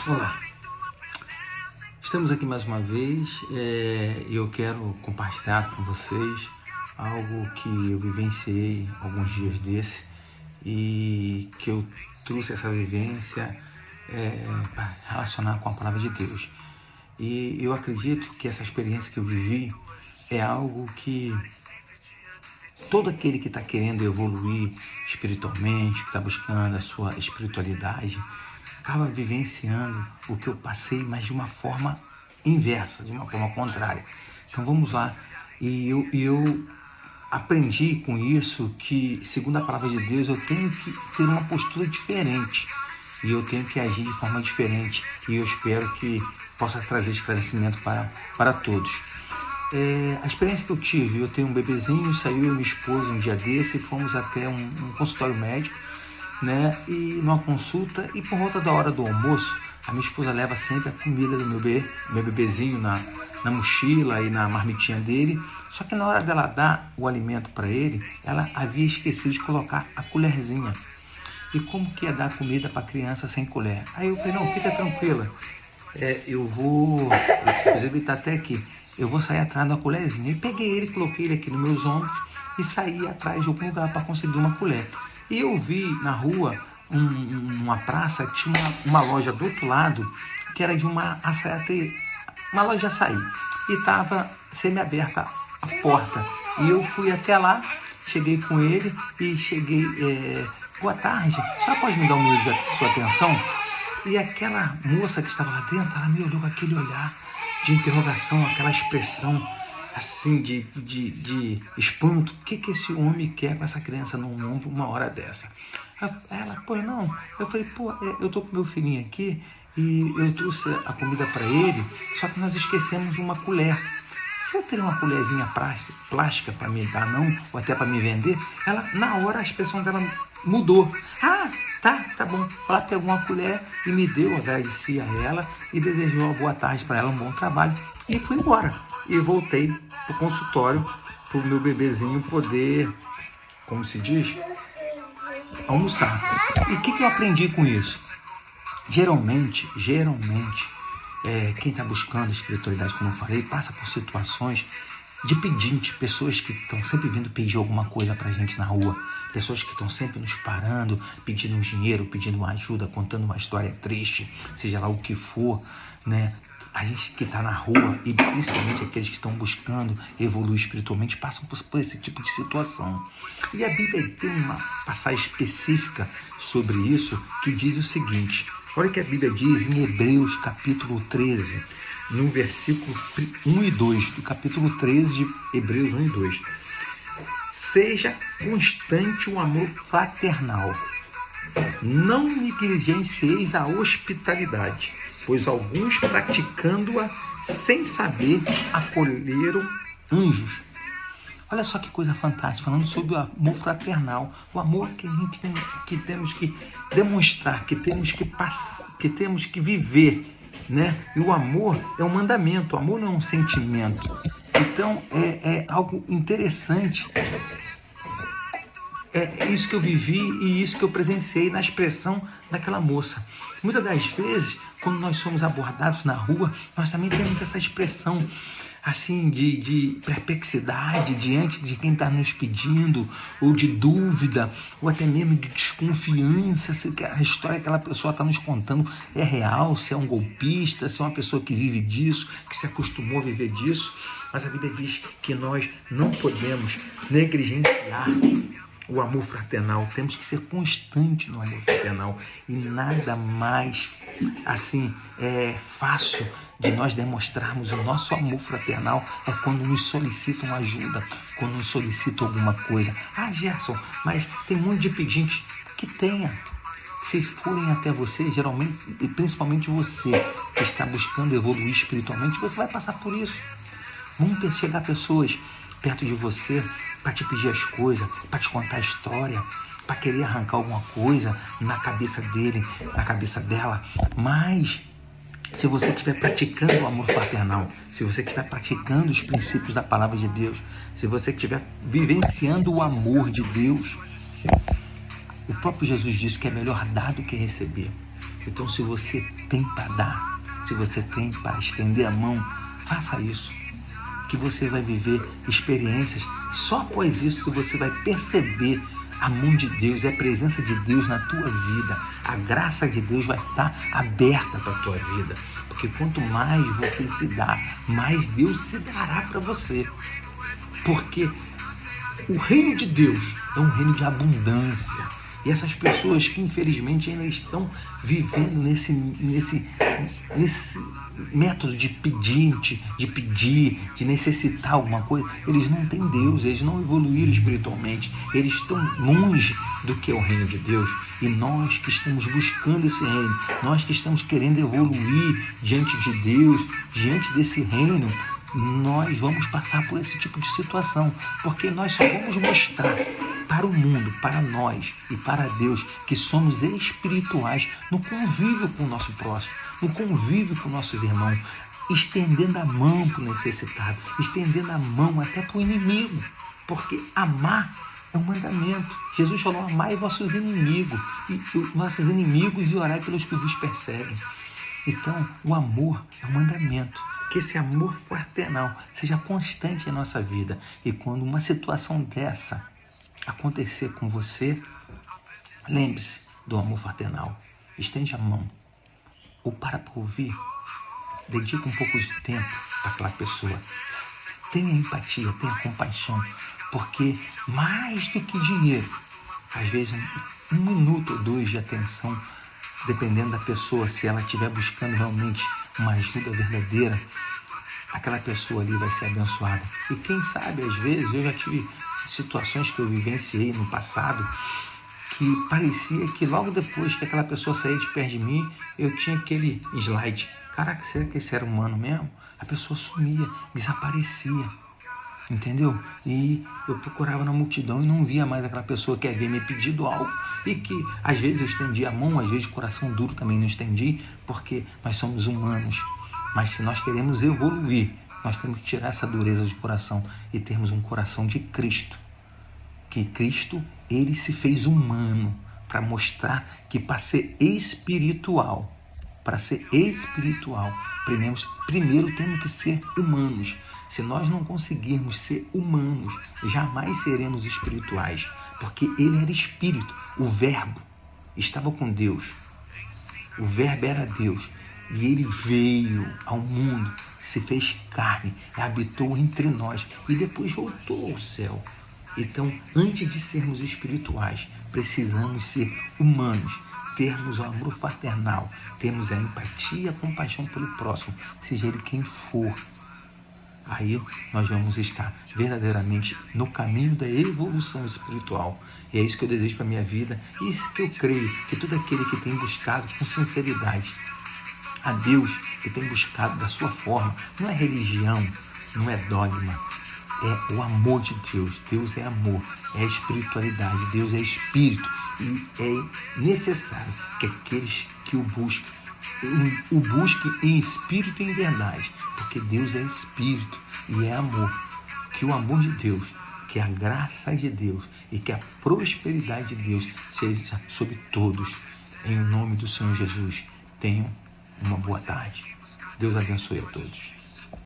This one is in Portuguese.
Olá, estamos aqui mais uma vez e eu quero compartilhar com vocês algo que eu vivenciei alguns dias desse e que eu trouxe essa vivência para relacionar com a palavra de Deus. E eu acredito que essa experiência que eu vivi é algo que todo aquele que está querendo evoluir espiritualmente, que está buscando a sua espiritualidade, acaba vivenciando o que eu passei, mas de uma forma inversa, de uma forma contrária. Então vamos lá. E eu aprendi com isso que, segundo a palavra de Deus, eu tenho que ter uma postura diferente. E eu tenho que agir de forma diferente. E eu espero que possa trazer esclarecimento para todos. A experiência que eu tive, eu tenho um bebezinho, saiu eu e minha esposa um dia desse e fomos até um consultório médico, né? E numa consulta, e por volta da hora do almoço, a minha esposa leva sempre a comida do meu bebezinho na mochila e na marmitinha dele. Só que na hora dela dar o alimento para ele, ela havia esquecido de colocar a colherzinha. E como que ia dar comida para a criança sem colher? Aí eu falei, não, fica tranquila, eu vou evitar até aqui. Eu vou sair atrás da colherzinha. E peguei ele, coloquei ele aqui nos meus ombros e saí atrás de algum lugar para conseguir uma colher. E eu vi na rua, uma praça, que tinha uma loja do outro lado, que era de uma açaiateira, uma loja de açaí. E estava semi-aberta a porta. E eu fui até lá, cheguei com ele e cheguei, boa tarde, a senhora pode me dar um minuto de sua atenção? E aquela moça que estava lá dentro, ela me olhou com aquele olhar de interrogação, aquela expressão assim de espanto. O que esse homem quer com essa criança no ombro uma hora dessa? Ela, pois não. Eu falei, eu tô com meu filhinho aqui e eu trouxe a comida para ele, só que nós esquecemos uma colher. Você teria uma colherzinha plástica para me dar, não? Ou até para me vender? Ela, na hora, a expressão dela mudou. Tá bom. Ela pegou uma colher e me deu, agradeci a ela e desejou uma boa tarde para ela, um bom trabalho. E fui embora. E voltei pro consultório pro meu bebezinho poder, como se diz, almoçar. E o que eu aprendi com isso? Geralmente, quem está buscando espiritualidade, como eu falei, passa por situações de pedinte, pessoas que estão sempre vindo pedir alguma coisa pra gente na rua, pessoas que estão sempre nos parando, pedindo um dinheiro, pedindo uma ajuda, contando uma história triste, seja lá o que for, né? A gente que está na rua, e principalmente aqueles que estão buscando evoluir espiritualmente, passam por esse tipo de situação. E a Bíblia tem uma passagem específica sobre isso, que diz o seguinte: olha o que a Bíblia diz em Hebreus capítulo 13, no versículo 1 e 2, do capítulo 13 de Hebreus 1 e 2. Seja constante o amor fraternal. Não negligencieis a hospitalidade, pois alguns, praticando-a sem saber, acolheram anjos. Olha só que coisa fantástica, falando sobre o amor fraternal, o amor que a gente tem, que temos que demonstrar, que temos que viver, né? E o amor é um mandamento, o amor não é um sentimento. Então é algo interessante. É isso que eu vivi e isso que eu presenciei na expressão daquela moça. Muitas das vezes, quando nós somos abordados na rua, nós também temos essa expressão assim de perplexidade diante de quem está nos pedindo, ou de dúvida, ou até mesmo de desconfiança se a história que aquela pessoa está nos contando é real, se é um golpista, se é uma pessoa que vive disso, que se acostumou a viver disso. Mas a Bíblia diz que nós não podemos negligenciar o amor fraternal, temos que ser constantes no amor fraternal, e nada mais assim fácil de nós demonstrarmos o nosso amor fraternal é quando nos solicitam ajuda, quando nos solicitam alguma coisa. Gerson, mas tem um monte de pedinte. Que tenha. Se forem até você, geralmente, e principalmente você que está buscando evoluir espiritualmente, você vai passar por isso. Vão chegar pessoas perto de você para te pedir as coisas, para te contar a história, para querer arrancar alguma coisa na cabeça dele, na cabeça dela. Mas se você estiver praticando o amor fraternal, se você estiver praticando os princípios da palavra de Deus, se você estiver vivenciando o amor de Deus, o próprio Jesus disse que é melhor dar do que receber. Então, se você tem para dar, se você tem para estender a mão, faça isso, que você vai viver experiências. Só após isso você vai perceber a mão de Deus e a presença de Deus na tua vida. A graça de Deus vai estar aberta para a tua vida. Porque quanto mais você se dá, mais Deus se dará para você. Porque o reino de Deus é um reino de abundância. E essas pessoas que infelizmente ainda estão vivendo nesse método de pedir, de necessitar alguma coisa, eles não têm Deus, eles não evoluíram espiritualmente, eles estão longe do que é o reino de Deus. E nós que estamos buscando esse reino, nós que estamos querendo evoluir diante de Deus, diante desse reino, nós vamos passar por esse tipo de situação, porque nós só vamos mostrar para o mundo, para nós e para Deus que somos espirituais no convívio com o nosso próximo, no convívio com nossos irmãos, estendendo a mão para o necessitado, estendendo a mão até para o inimigo, porque amar é um mandamento. Jesus falou: amai vossos inimigos e orai pelos que vos perseguem. Então, o amor é um mandamento. Que esse amor fraternal seja constante em nossa vida. E quando uma situação dessa acontecer com você, lembre-se do amor fraternal. Estende a mão. Ou para ouvir. Dedique um pouco de tempo para aquela pessoa. Tenha empatia, tenha compaixão. Porque mais do que dinheiro, às vezes um minuto ou dois de atenção, dependendo da pessoa, se ela estiver buscando realmente uma ajuda verdadeira, aquela pessoa ali vai ser abençoada. E quem sabe, às vezes, eu já tive situações que eu vivenciei no passado que parecia que logo depois que aquela pessoa saía de perto de mim, eu tinha aquele slide. Caraca, será que esse era humano mesmo? A pessoa sumia, desaparecia. Entendeu? E eu procurava na multidão e não via mais aquela pessoa que havia me pedido algo. E que às vezes eu estendi a mão, às vezes o coração duro também não estendi, porque nós somos humanos. Mas se nós queremos evoluir, nós temos que tirar essa dureza de coração e termos um coração de Cristo. Que Cristo, ele se fez humano para mostrar que para ser espiritual, primeiro temos que ser humanos. Se nós não conseguirmos ser humanos, jamais seremos espirituais, porque ele era espírito, o verbo estava com Deus, o verbo era Deus, e ele veio ao mundo, se fez carne, habitou entre nós e depois voltou ao céu. Então, antes de sermos espirituais, precisamos ser humanos, termos o amor fraternal, termos a empatia, a compaixão pelo próximo, seja ele quem for. Aí nós vamos estar verdadeiramente no caminho da evolução espiritual. E é isso que eu desejo para a minha vida. E isso que eu creio que todo aquele que tem buscado com sinceridade a Deus, que tem buscado da sua forma, não é religião, não é dogma, é o amor de Deus. Deus é amor, é espiritualidade, Deus é espírito. E é necessário que aqueles que o busquem em espírito e em verdade, porque Deus é espírito e é amor. Que o amor de Deus, que a graça de Deus e que a prosperidade de Deus seja sobre todos. Em nome do Senhor Jesus, tenham uma boa tarde. Deus abençoe a todos.